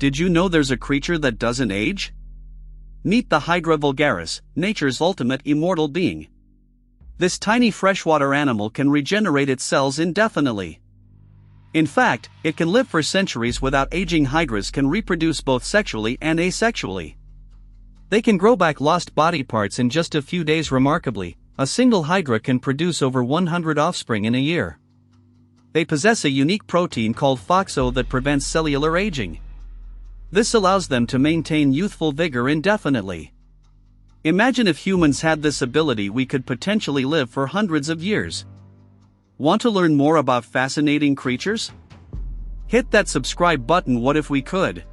Did you know there's a creature that doesn't age? Meet the Hydra vulgaris, nature's ultimate immortal being. This tiny freshwater animal can regenerate its cells indefinitely. In fact, it can live for centuries without aging. Hydras can reproduce both sexually and asexually. They can grow back lost body parts in just a few days. Remarkably, a single hydra can produce over 100 offspring in a year. They possess a unique protein called FOXO that prevents cellular aging. This allows them to maintain youthful vigor indefinitely. Imagine if humans had this ability, we could potentially live for hundreds of years. Want to learn more about fascinating creatures? Hit that subscribe button. What if we could?